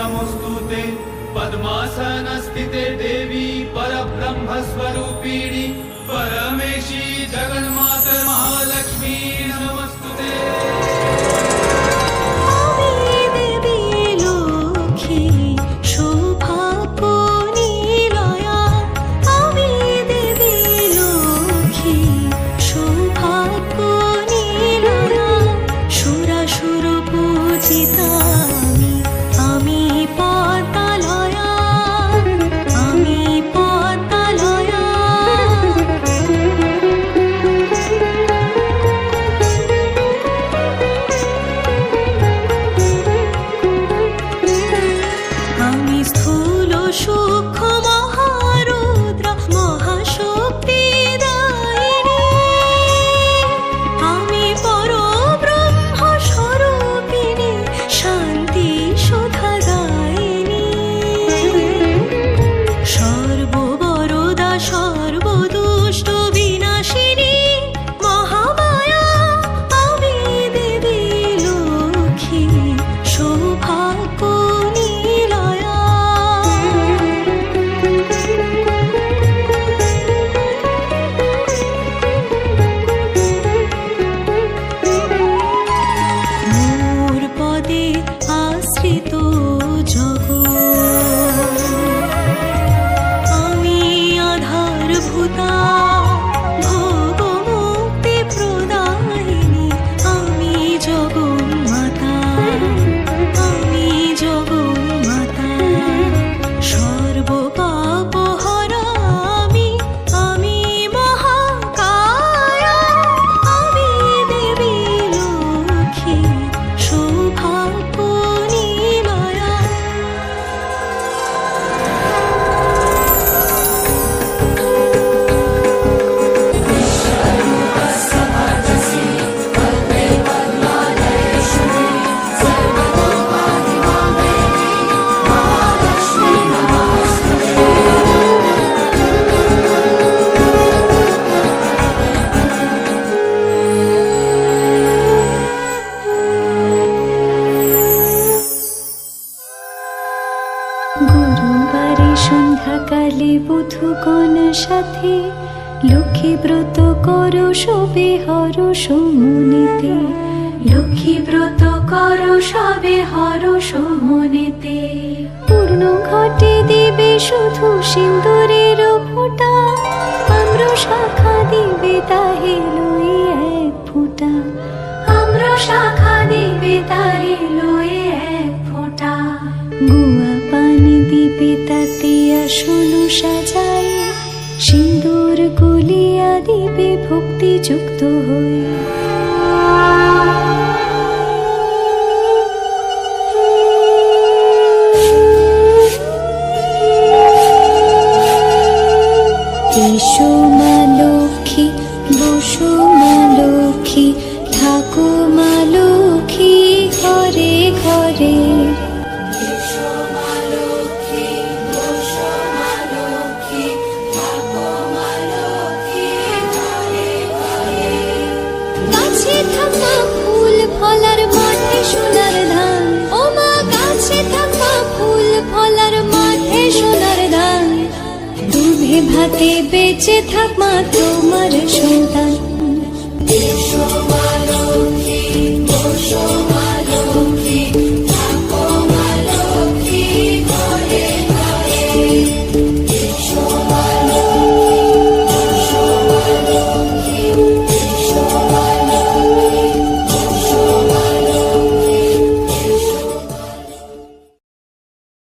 नमोस्तुते पद्मासनस्थिते देवी परब्रह्मस्वरूपिणी परमेशी जगन्माता महालक्ष्मी नमोस्तुते। গুরুবারে সন্ধ্যাকালে বধূগণ সাথে লক্ষ্মী ব্রত করো সবে হরষ মনেতে, লক্ষ্মী ব্রত করো সবে হরষ মনেতে। পূর্ণ ঘটে দিবে শুধু সিন্দুরের ফোঁটা, আম্র শাখা দিবে তাহে লই এক ফোঁটা, আম্র শাখা দিবে তাহে লই এক ফোঁটা। গুয়া পানি দিবে তাতে আসন সাজাই, সিন্দুর গুলিয়া দিবে ভক্তিযুক্ত হয়ে। এসো মা লক্ষ্মী, বসো মা লক্ষ্মী, থাকো মা লক্ষ্মী ঘরে ঘরে। গাছে থাকা ফুল ফলার মাঠে সোনার ধান, ও মা গাছে থাকা ফুল ফলার মাঠে সোনার ধান। দুধে ভাতে বেঁচে থাক মা তোমার